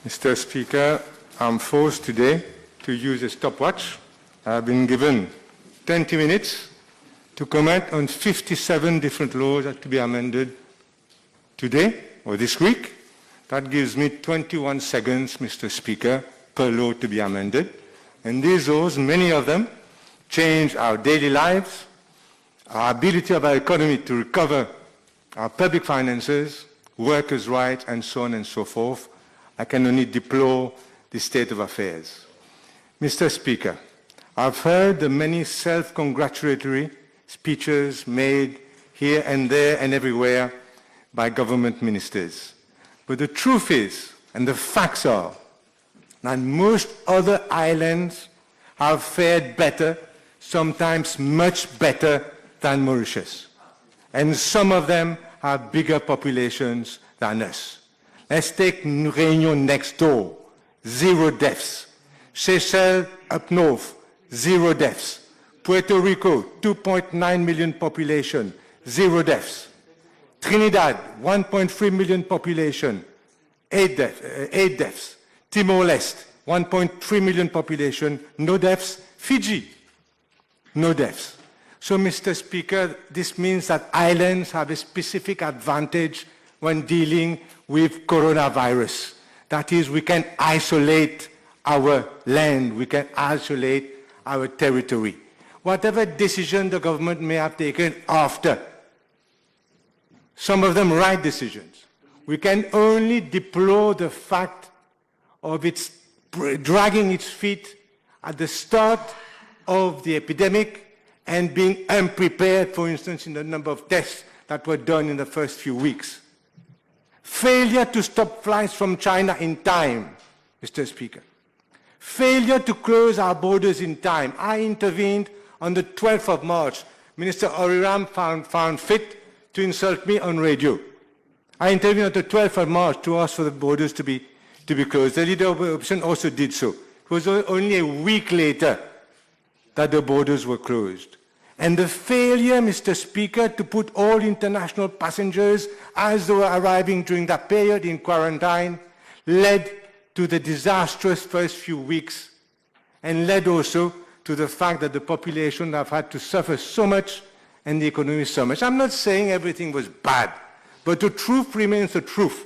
Mr. Speaker, I'm forced today to use a stopwatch. I've been given 20 minutes to comment on 57 different laws that to be amended today or this week. That gives me 21 seconds, Mr. Speaker, per law to be amended. And these laws, many of them, change our daily lives, our ability of our economy to recover our public finances, workers' rights, and so on and so forth. I can only deplore the state of affairs. Mr. Speaker, I've heard the many self-congratulatory speeches made here and there and everywhere by government ministers. But the truth is, and the facts are, that most other islands have fared better, sometimes much better than Mauritius. And some of them have bigger populations than us. Let's take Réunion next door, 0 deaths. Seychelles up north, 0 deaths. Puerto Rico, 2.9 million population, 0 deaths. Trinidad, 1.3 million population, 8 deaths. Timor-Leste, 1.3 million population, no deaths. Fiji, no deaths. So, Mr. Speaker, this means that islands have a specific advantage when dealing with coronavirus. That is, we can isolate our land, we can isolate our territory. Whatever decision the government may have taken after, some of them right decisions, we can only deplore the fact of its dragging its feet at the start of the epidemic and being unprepared, for instance, in the number of tests that were done in the first few weeks. Failure to stop flights from China in time, Mr. Speaker. Failure to close our borders in time. I intervened on the 12th of March. Minister Oriram found fit to insult me on radio. I intervened on the 12th of March to ask for the borders to be closed. The leader of the opposition also did so. It was only a week later that the borders were closed. And the failure, Mr. Speaker, to put all international passengers as they were arriving during that period in quarantine led to the disastrous first few weeks and led also to the fact that the population have had to suffer so much and the economy so much. I'm not saying everything was bad, but the truth remains the truth,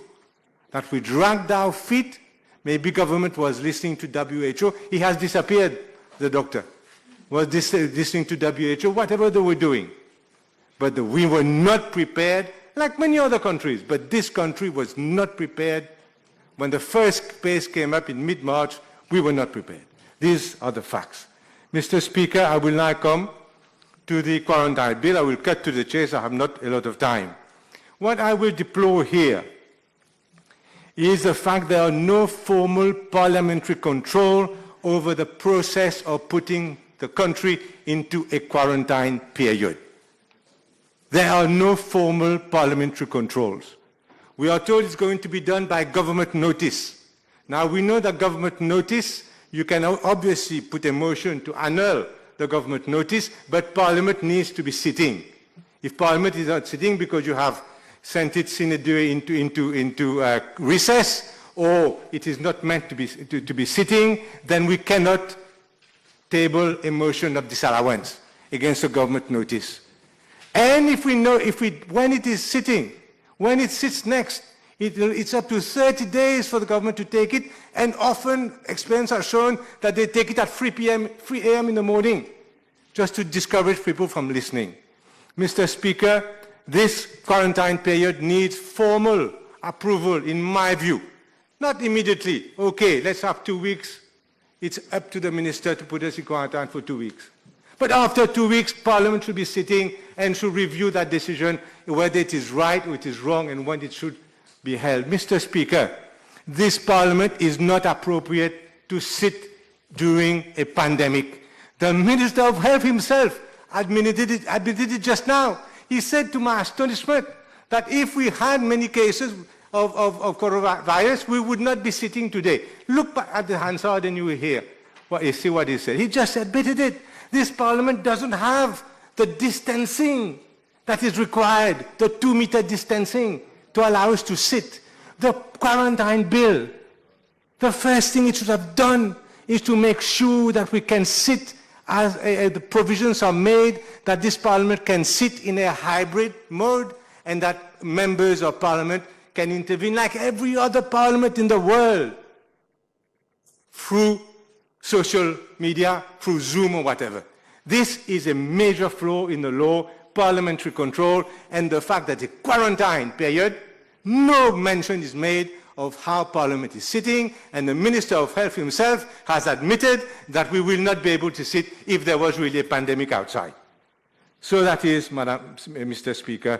that we dragged our feet. Maybe government was listening to WHO. He has disappeared, the doctor. Was listening to WHO, whatever they were doing. But we were not prepared, like many other countries, but this country was not prepared. When the first case came up in mid-March, we were not prepared. These are the facts. Mr. Speaker, I will now come to the quarantine bill. I will cut to the chase. I have not a lot of time. What I will deplore here is the fact there are no formal parliamentary control over the process of putting the country into a quarantine period. There are no formal parliamentary controls. We are told it's going to be done by government notice. Now we know that government notice, you can obviously put a motion to annul the government notice, but Parliament needs to be sitting. If Parliament is not sitting because you have sent it sine die into recess, or it is not meant to be sitting, then we cannot table a motion of disallowance against a government notice. And when it is sitting, when it sits next, it's up to 30 days for the government to take it, and often experiments are shown that they take it at 3 a.m. in the morning, just to discourage people from listening. Mr. Speaker, this quarantine period needs formal approval, in my view. Not immediately. Okay, let's have 2 weeks. It's up to the minister to put us in quarantine for 2 weeks. But after 2 weeks, Parliament should be sitting and should review that decision, whether it is right or it is wrong, and when it should be held. Mr. Speaker, this Parliament is not appropriate to sit during a pandemic. The Minister of Health himself admitted it just now. He said, to my astonishment, that if we had many cases of coronavirus, we would not be sitting today. Look at the Hansard and you will hear see what he said. He just admitted it. This Parliament doesn't have the distancing that is required, the 2-meter distancing, to allow us to sit. The quarantine bill The first thing it should have done is to make sure that we can sit, as the provisions are made, that this Parliament can sit in a hybrid mode and that members of Parliament can intervene like every other Parliament in the world through social media, through Zoom or whatever. This is a major flaw in the law, parliamentary control, and the fact that the quarantine period, no mention is made of how Parliament is sitting, and the Minister of Health himself has admitted that we will not be able to sit if there was really a pandemic outside. So that is, Mr. Speaker,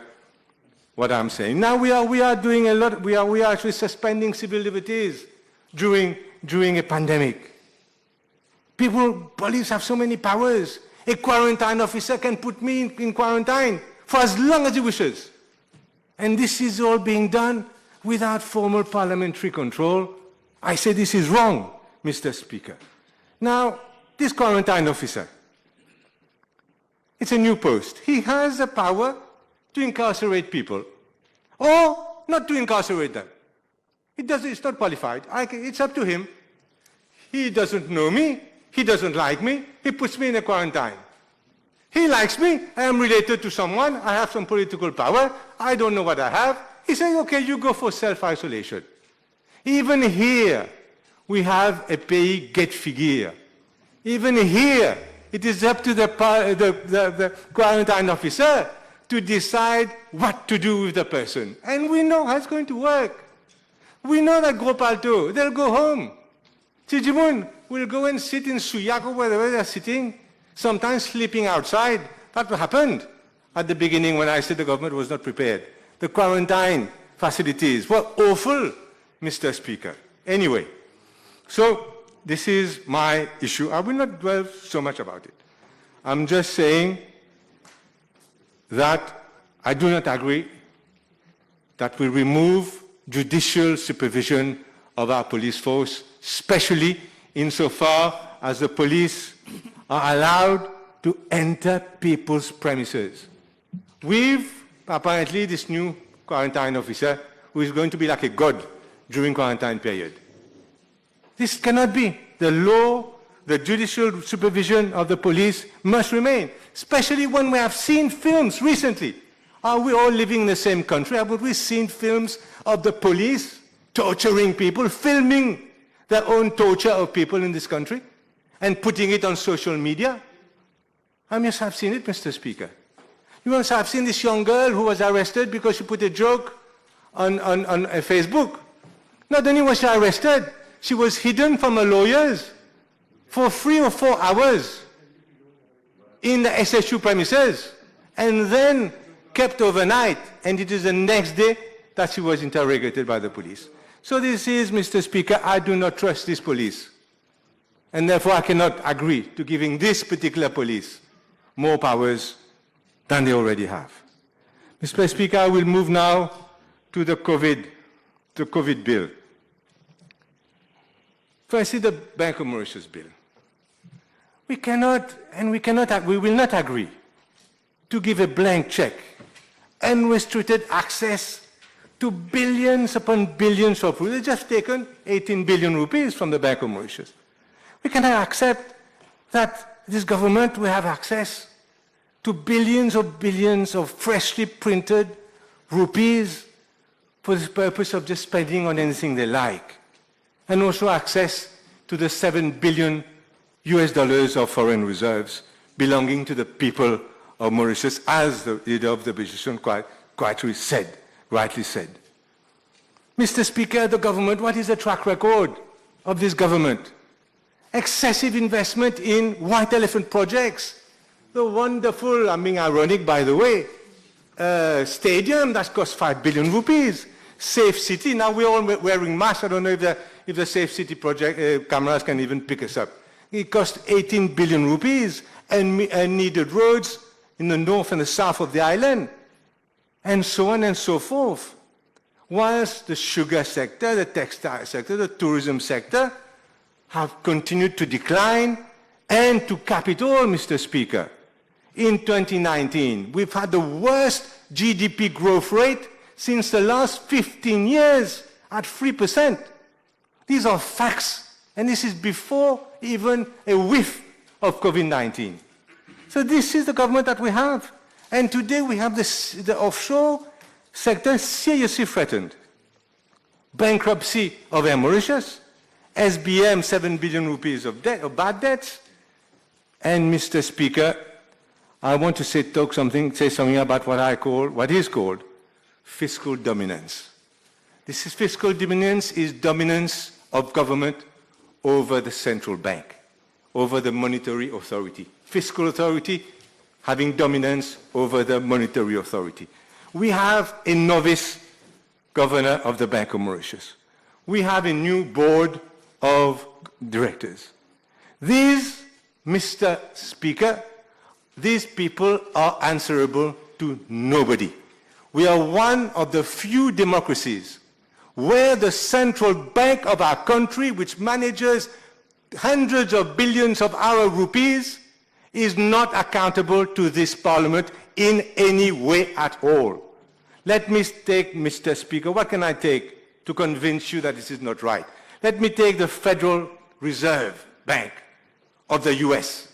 what I'm saying. Now we are doing a lot, we are actually suspending civil liberties during a pandemic. Police have so many powers. A quarantine officer can put me in quarantine for as long as he wishes. And this is all being done without formal parliamentary control. I say this is wrong, Mr. Speaker. Now, this quarantine officer, it's a new post. He has the power to incarcerate people or not to incarcerate them. It's not qualified. It's up to him. He doesn't know me. He doesn't like me. He puts me in a quarantine. He likes me. I am related to someone. I have some political power. I don't know what I have. He says, okay, you go for self-isolation. Even here, we have a pays get figure. Even here, it is up to the quarantine officer to decide what to do with the person. And we know how it's going to work. We know that Gros Palto, they'll go home. Tijimoun will go and sit in Suyak or wherever they're sitting, sometimes sleeping outside. That's what happened at the beginning when I said the government was not prepared. The quarantine facilities were awful, Mr. Speaker. Anyway, so this is my issue. I will not dwell so much about it. I'm just saying that I do not agree that we remove judicial supervision of our police force, especially insofar as the police are allowed to enter people's premises. With apparently this new quarantine officer who is going to be like a god during quarantine period. This cannot be. The law, the judicial supervision of the police must remain, especially when we have seen films recently. Are we all living in the same country? Have we seen films of the police torturing people, filming their own torture of people in this country and putting it on social media? I must have seen it, Mr. Speaker. You must have seen this young girl who was arrested because she put a joke on Facebook. Not only was she arrested, she was hidden from her lawyers for 3 or 4 hours in the SSU premises and then kept overnight, and it is the next day that she was interrogated by the police. So this is, Mr. Speaker, I do not trust this police. And therefore I cannot agree to giving this particular police more powers than they already have. Mr. Speaker, I will move now to the COVID bill. Firstly, the Banque de Maurice bill. We will not agree to give a blank check, unrestricted access to billions upon billions of rupees. They've just taken 18 billion rupees from the Banque de Maurice. We cannot accept that this government will have access to billions of freshly printed rupees for the purpose of just spending on anything they like, and also access to the $7 billion of foreign reserves belonging to the people of Mauritius, as the leader of the opposition rightly said. Mr. Speaker, the government, what is the track record of this government? Excessive investment in white elephant projects. The wonderful, I'm being ironic by the way, stadium that cost 5 billion rupees. Safe City, now we're all wearing masks. I don't know if the Safe City project cameras can even pick us up. It cost 18 billion rupees and needed roads in the north and the south of the island, and so on and so forth. Whilst the sugar sector, the textile sector, the tourism sector have continued to decline and to capital, Mr. Speaker. In 2019, we've had the worst GDP growth rate since the last 15 years at 3%. These are facts. And this is before even a whiff of COVID-19. So this is the government that we have. And today we have the offshore sector seriously threatened. Bankruptcy of Air Mauritius, SBM 7 billion rupees of debt, of bad debts. And Mr. Speaker, I want to say something about what is called fiscal dominance. This is fiscal dominance is dominance of government over the central bank, over the monetary authority. Fiscal authority having dominance over the monetary authority. We have a novice governor of the Banque de Maurice. We have a new board of directors. These, Mr. Speaker, these people are answerable to nobody. We are one of the few democracies where the central bank of our country, which manages hundreds of billions of our rupees, is not accountable to this parliament in any way at all. Let me take, Mr. Speaker, what can I take to convince you that this is not right? Let me take the Federal Reserve Bank of the US.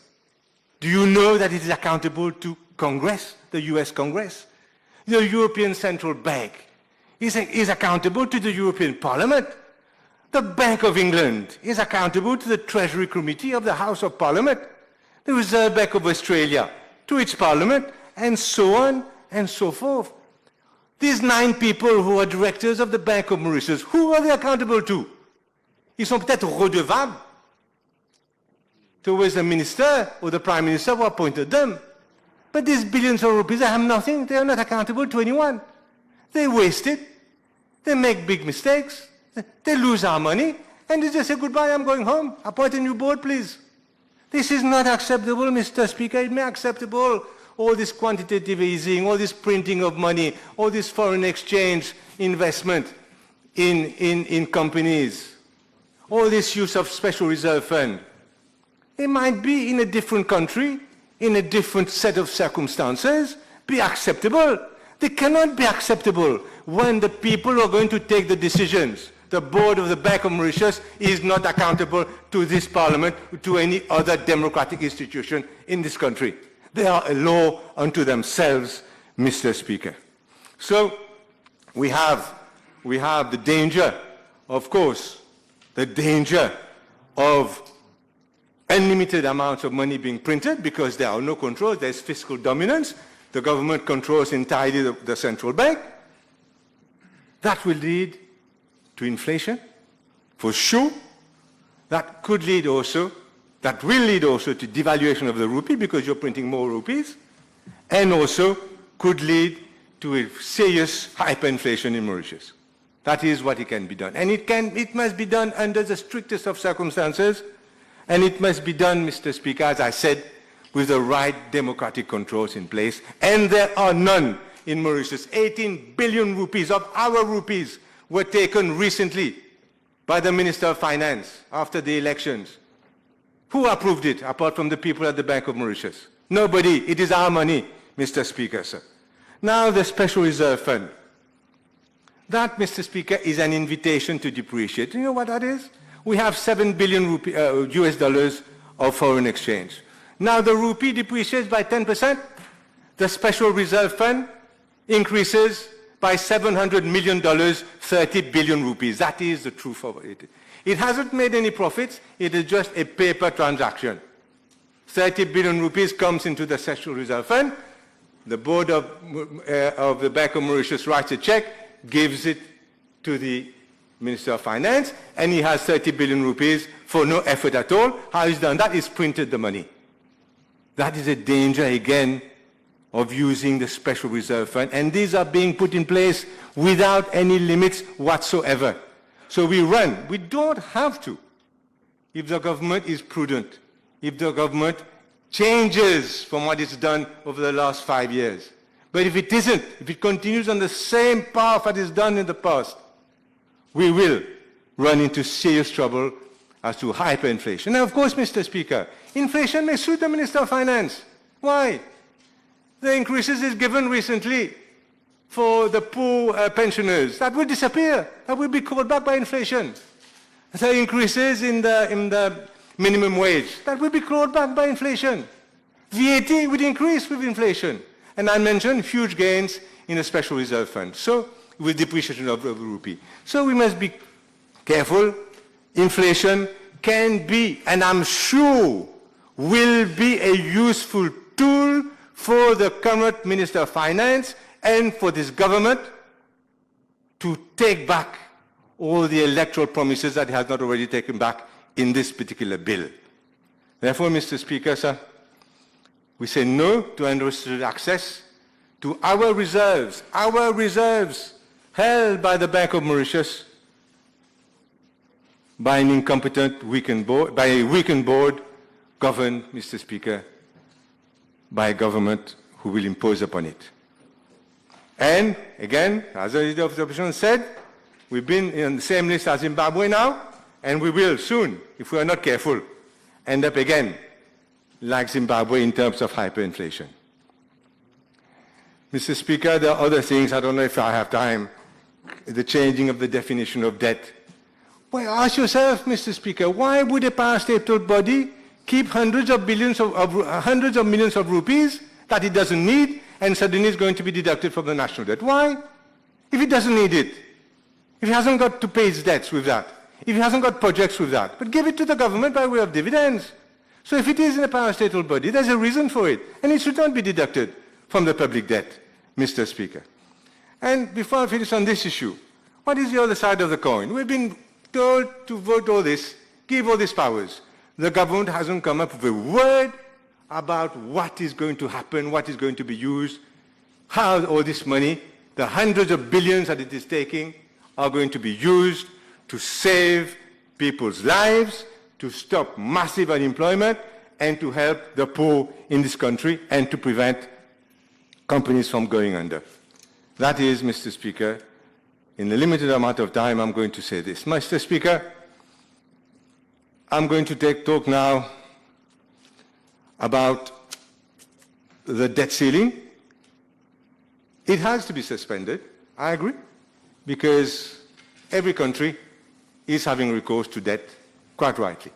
Do you know that it is accountable to Congress, the US Congress? The European Central Bank is accountable to the European Parliament. The Bank of England is accountable to the Treasury Committee of the House of Parliament. The Reserve Bank of Australia to its Parliament, and so on and so forth. These 9 people who are directors of the Banque de Maurice, who are they accountable to? Ils sont peut-être redevables towards the minister or the prime minister who appointed them. But these billions of rupees, they have nothing. They are not accountable to anyone. They waste it. They make big mistakes. They lose our money. And they just say, goodbye, I'm going home. Appoint a new board, please. This is not acceptable, Mr. Speaker. It may be acceptable. All this quantitative easing, all this printing of money, all this foreign exchange investment in companies, all this use of special reserve fund. It might be in a different country, in a different set of circumstances, be acceptable. They cannot be acceptable when the people who are going to take the decisions, the board of the Banque de Maurice, is not accountable to this parliament, to any other democratic institution in this country. They are a law unto themselves, Mr. Speaker. So we have the danger, of course, the danger of unlimited amounts of money being printed because there are no controls, there's fiscal dominance. The government controls entirely the central bank. That will lead to inflation, for sure. That will lead also to devaluation of the rupee because you're printing more rupees, and also could lead to a serious hyperinflation in Mauritius. That is what it can be done. And it must be done under the strictest of circumstances, and it must be done, Mr. Speaker, as I said, with the right democratic controls in place, and there are none in Mauritius. 18 billion rupees of our rupees were taken recently by the Minister of Finance after the elections. Who approved it, apart from the people at the Banque of Mauritius? Nobody. It is our money, Mr. Speaker, sir. Now, the Special Reserve Fund. That, Mr. Speaker, is an invitation to depreciate. You know what that is? We have 7 billion US dollars of foreign exchange. Now, the rupee depreciates by 10%. The Special Reserve Fund increases by $700 million, 30 billion rupees. That is the truth of it. It hasn't made any profits. It is just a paper transaction. 30 billion rupees comes into the Special Reserve Fund. The board of the Banque de Maurice writes a check, gives it to the Minister of Finance, and he has 30 billion rupees for no effort at all. How he's done that? He's printed the money. That is a danger, again, of using the Special Reserve Fund, and these are being put in place without any limits whatsoever. So we don't have to, if the government is prudent, if the government changes from what it's done over the last 5 years. But if it isn't, if it continues on the same path that it's done in the past, we will run into serious trouble as to hyperinflation. Now, of course, Mr. Speaker, inflation may suit the Minister of Finance. Why? The increases is given recently for the poor pensioners. That will disappear. That will be called back by inflation. the increases in the minimum wage, that will be clawed back by inflation. VAT would increase with inflation. And I mentioned huge gains in the special reserve fund. So, with depreciation of the rupee. So we must be careful. Inflation can be, and I'm sure will be, a useful tool for the current Minister of Finance and for this government to take back all the electoral promises that he has not already taken back in this particular bill. Therefore, Mr. Speaker, sir, we say no to unrestricted access to our reserves held by the Banque de Maurice by an incompetent, weakened board, by a weakened board governed, Mr. Speaker, by a government who will impose upon it. And again, as the leader of the opposition said, we've been in the same list as Zimbabwe now, and we will soon, if we are not careful, end up again like Zimbabwe in terms of hyperinflation. Mr. Speaker, there are other things, I don't know if I have time, the changing of the definition of debt. Well, ask yourself, Mr. Speaker, why would a parastatal body keep hundreds of millions of rupees that it doesn't need and suddenly is going to be deducted from the national debt? Why? If it doesn't need it, if it hasn't got to pay its debts with that, if it hasn't got projects with that, but give it to the government by way of dividends. So if it is in a parastatal body, there's a reason for it, and it should not be deducted from the public debt, Mr. Speaker. And before I finish on this issue, what is the other side of the coin? We've been told to vote all this, give all these powers. The government hasn't come up with a word about what is going to happen, what is going to be used, how all this money, the hundreds of billions that it is taking, are going to be used to save people's lives, to stop massive unemployment, and to help the poor in this country, and to prevent companies from going under. That is, Mr. Speaker, in the limited amount of time, I'm going to say this. Mr. Speaker, I'm going to talk now about the debt ceiling. It has to be suspended, I agree, because every country is having recourse to debt, quite rightly.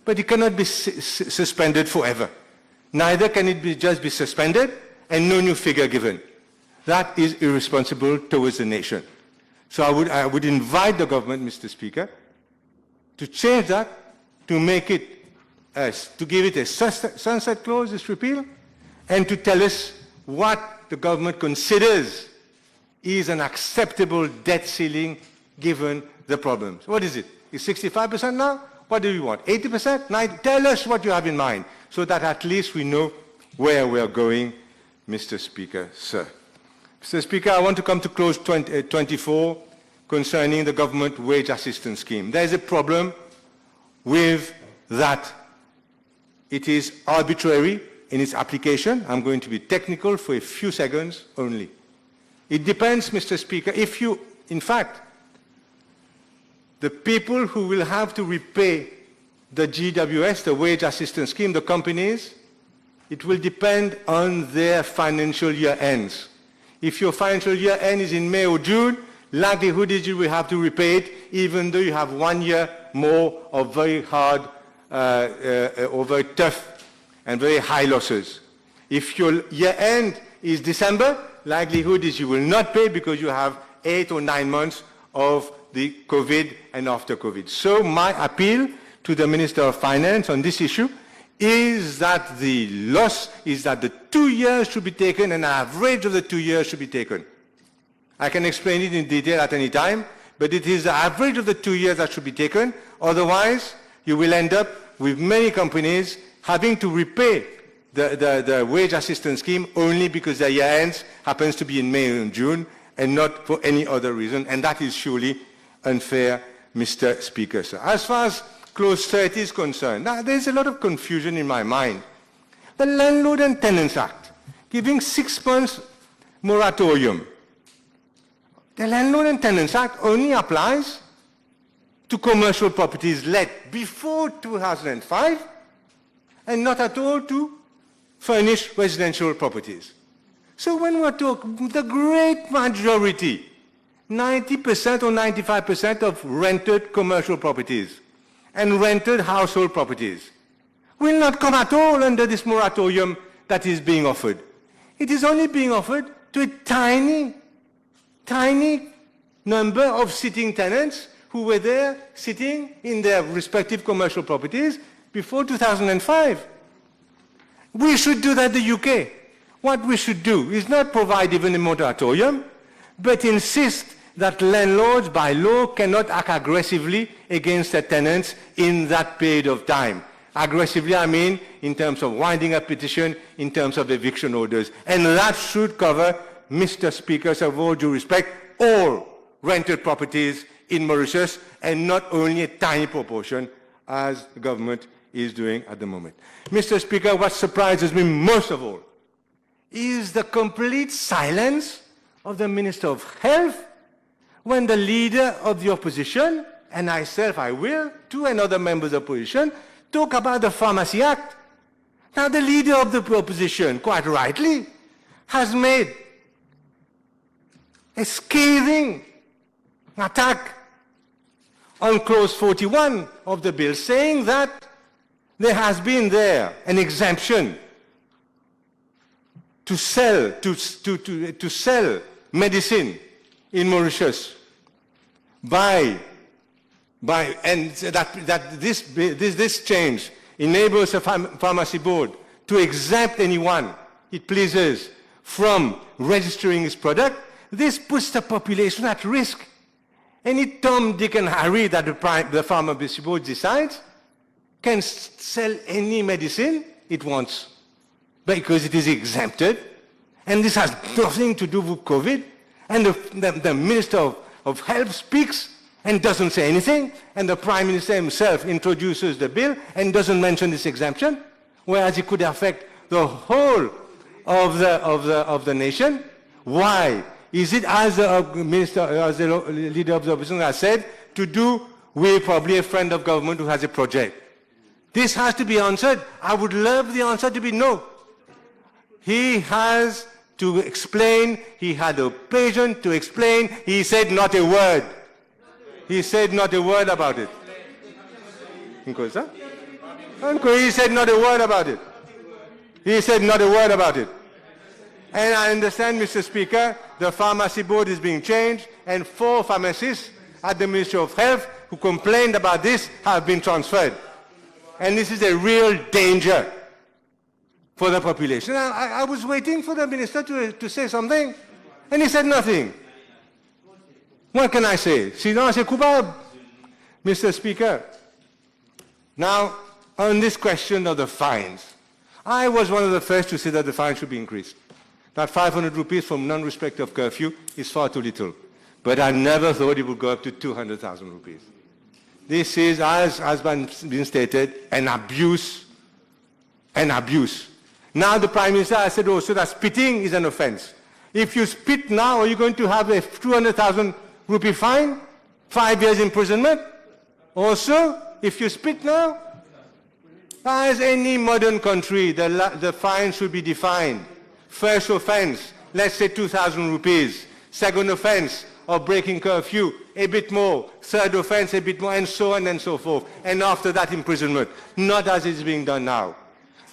But it cannot be suspended forever. Neither can it just be suspended and no new figure given. That is irresponsible towards the nation. So I would invite the government, Mr. Speaker, to change that, to make it, to give it a sunset clause, this repeal, and to tell us what the government considers is an acceptable debt ceiling given the problems. What is it? Is 65% now? What do you want? 80%? 90%? Tell us what you have in mind so that at least we know where we are going, Mr. Speaker, sir. Mr. Speaker, I want to come to clause 24 concerning the government wage assistance scheme. There is a problem with that. It is arbitrary in its application. I'm going to be technical for a few seconds only. It depends, Mr. Speaker, if you, in fact, the people who will have to repay the GWS, the wage assistance scheme, the companies, it will depend on their financial year ends. If your financial year end is in May or June, likelihood is you will have to repay it, even though you have 1 year more of very hard or very tough and very high losses. If your year end is December, likelihood is you will not pay because you have 8 or 9 months of the COVID and after COVID. So my appeal to the Minister of Finance on this issue is that the loss is that the 2 years should be taken, an average of the 2 years should be taken. I can explain it in detail at any time, but it is the average of the 2 years that should be taken. Otherwise, you will end up with many companies having to repay the wage assistance scheme only because their year ends happens to be in May and June and not for any other reason, and that is surely unfair, Mr. Speaker, sir. As far as Clause 30 is concerned, now there's a lot of confusion in my mind. The Landlord and Tenants Act, giving 6 months moratorium. The Landlord and Tenants Act only applies to commercial properties let before 2005 and not at all to furnished residential properties. So when we're talking, the great majority, 90% or 95% of rented commercial properties and rented household properties will not come at all under this moratorium that is being offered. It is only being offered to a tiny, tiny number of sitting tenants who were there sitting in their respective commercial properties before 2005. We should do that in the UK. What we should do is not provide even a moratorium, but insist that landlords by law cannot act aggressively against their tenants in that period of time. Aggressively, I mean in terms of winding up petition, in terms of eviction orders. And that should cover, Mr. Speaker, so with all due respect, all rented properties in Mauritius, and not only a tiny proportion as the government is doing at the moment. Mr. Speaker, what surprises me most of all is the complete silence of the Minister of Health when the leader of the opposition, and I will, too, and other members of the opposition, talk about the Pharmacy Act. Now, the leader of the opposition, quite rightly, has made a scathing attack on clause 41 of the bill, saying that there has been there an exemption to sell medicine in Mauritius and that this change enables the pharmacy board to exempt anyone it pleases from registering his product. This puts the population at risk. Any Tom, Dick, and Harry that the pharmacy board decides can sell any medicine it wants because it is exempted, and this has nothing to do with COVID. And the Minister of Health speaks and doesn't say anything, and the Prime Minister himself introduces the bill and doesn't mention this exemption, whereas it could affect the whole of the nation. Why? Is it, as the leader of the opposition has said, to do with probably a friend of government who has a project? This has to be answered. I would love the answer to be no. He has to explain. He had the patience to explain. He said not a word. He said not a word about it. He said not a word about it. He said not a word about it. And I understand, Mr. Speaker, the pharmacy board is being changed, and 4 pharmacists at the Ministry of Health who complained about this have been transferred. And this is a real danger for the population. I was waiting for the minister to say something, and he said nothing. What can I say? Sinon, c'est coupable. Mr. Speaker, now, on this question of the fines, I was one of the first to say that the fine should be increased. That 500 rupees from non-respect of curfew is far too little. But I never thought it would go up to 200,000 rupees. This is, as has been stated, an abuse. An abuse. Now the Prime Minister has said also that spitting is an offense. If you spit now, are you going to have a 200,000 rupee fine? 5 years imprisonment? Also, if you spit now, as any modern country, the fine should be defined. First offense, let's say 2,000 rupees. Second offense of breaking curfew, a bit more. Third offense, a bit more, and so on and so forth. And after that, imprisonment. Not as is being done now.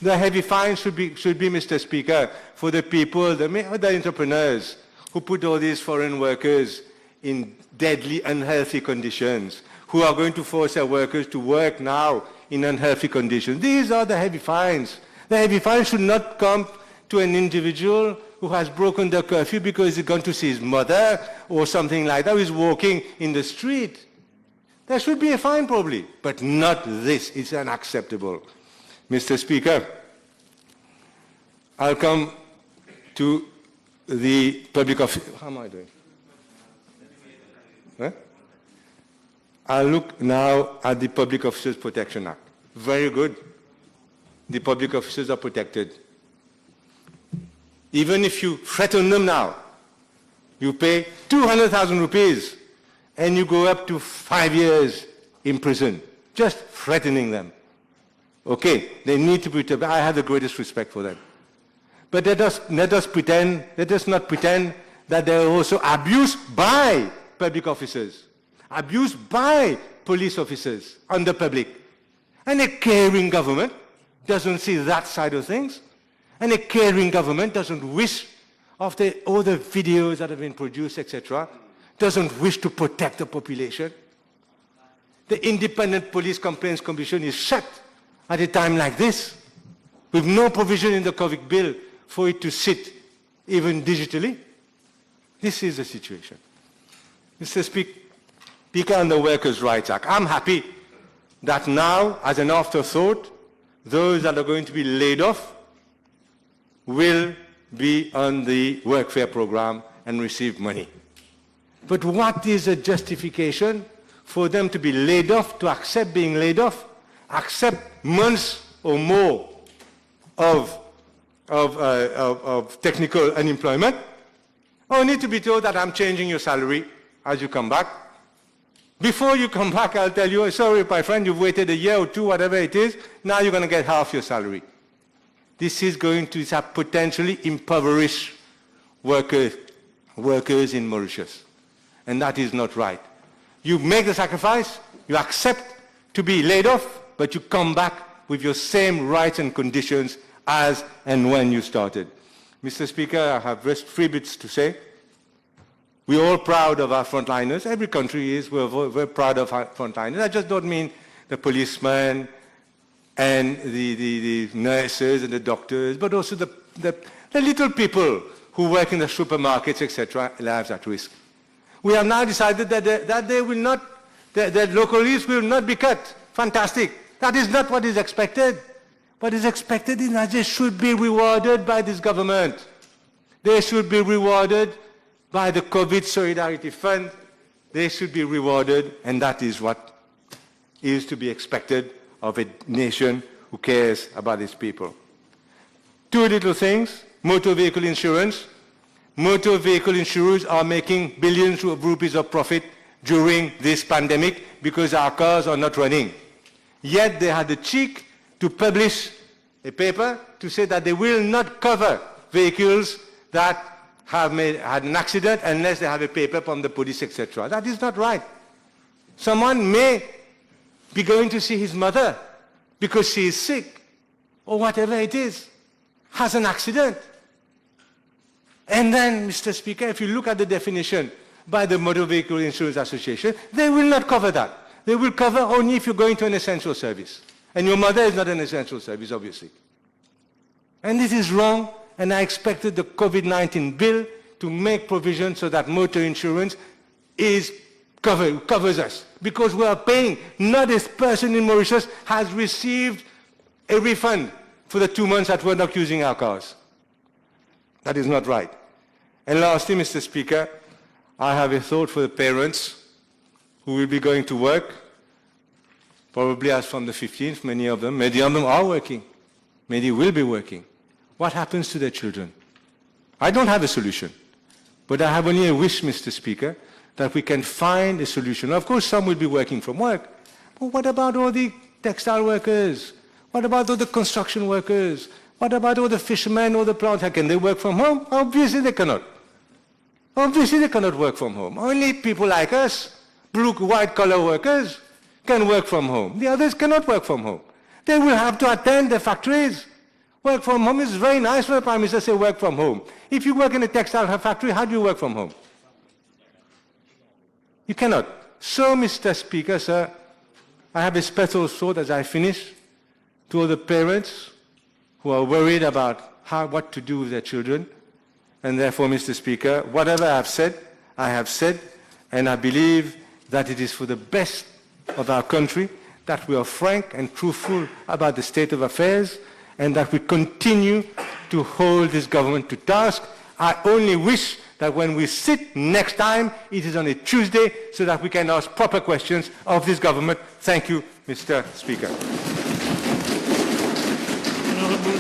The heavy fine should be, Mr. Speaker, for the people, the entrepreneurs who put all these foreign workers in deadly, unhealthy conditions, who are going to force their workers to work now in unhealthy conditions. These are the heavy fines. The heavy fines should not come to an individual who has broken the curfew because he's gone to see his mother or something like that, who is walking in the street. There should be a fine probably, but not this. It's unacceptable. Mr. Speaker, I'll come to the public office. How am I doing? Huh? I'll look now at the Public Officers Protection Act. Very good. The public officers are protected. Even if you threaten them now, you pay 200,000 rupees and you go up to 5 years in prison, just threatening them. Okay, they need to be protected. I have the greatest respect for them. But let us not pretend that there are also abuse by public officers, abused by police officers on the public. And a caring government doesn't see that side of things. And a caring government doesn't wish, after all the videos that have been produced, etc., doesn't wish to protect the population. The Independent Police Complaints Commission is shut at a time like this, with no provision in the COVID bill for it to sit even digitally. This is the situation. Mr. Speaker, on the Workers' Rights Act, I'm happy that now, as an afterthought, those that are going to be laid off will be on the workfare program and receive money. But what is a justification for them to be laid off, to accept being laid off, accept months or more of technical unemployment, only to be told that I'm changing your salary as you come back? Before you come back, I'll tell you, sorry, my friend, you've waited a year or two, whatever it is, now you're going to get half your salary. This is going to potentially impoverish workers in Mauritius. And that is not right. You make the sacrifice, you accept to be laid off, but you come back with your same rights and conditions as and when you started. Mr. Speaker, I have just 3 bits to say. We're all proud of our frontliners. Every country is. We're proud of our frontliners. I just don't mean the policemen and the nurses and the doctors, but also the little people who work in the supermarkets, etc., lives at risk. We have now decided that they will not, that localities will not be cut. Fantastic. That is not what is expected. What is expected is that they should be rewarded by this government. They should be rewarded by the COVID Solidarity Fund. They should be rewarded, and that is what is to be expected of a nation who cares about its people. 2 little things. Motor vehicle insurance. Motor vehicle insurers are making billions of rupees of profit during this pandemic because our cars are not running. Yet they had the cheek to publish a paper to say that they will not cover vehicles that have had an accident unless they have a paper from the police, etc. That is not right. Someone may be going to see his mother because she is sick, or whatever it is, has an accident. And then, Mr. Speaker, if you look at the definition by the Motor Vehicle Insurance Association, they will not cover that. They will cover only if you're going to an essential service. And your mother is not an essential service, obviously. And this is wrong, and I expected the COVID-19 bill to make provision so that motor insurance covers us. Because we are paying, not a person in Mauritius has received a refund for the 2 months that we're not using our cars. That is not right. And lastly, Mr. Speaker, I have a thought for the parents who will be going to work, probably as from the 15th, many of them are working, many will be working. What happens to their children? I don't have a solution, but I have only a wish, Mr. Speaker, that we can find a solution. Of course, some will be working from work, but what about all the textile workers? What about all the construction workers? What about all the fishermen, all the plants? Can they work from home? Obviously they cannot. Obviously they cannot work from home. Only people like us, blue, white-collar workers, can work from home. The others cannot work from home. They will have to attend the factories. Work from home is very nice for the Prime Minister to say work from home. If you work in a textile factory, how do you work from home? You cannot. So, Mr. Speaker, sir, I have a special thought as I finish to all the parents who are worried about what to do with their children. And therefore, Mr. Speaker, whatever I have said, and I believe that it is for the best of our country that we are frank and truthful about the state of affairs, and that we continue to hold this government to task. I only wish that when we sit next time, it is on a Tuesday, so that we can ask proper questions of this government. Thank you, Mr. Speaker.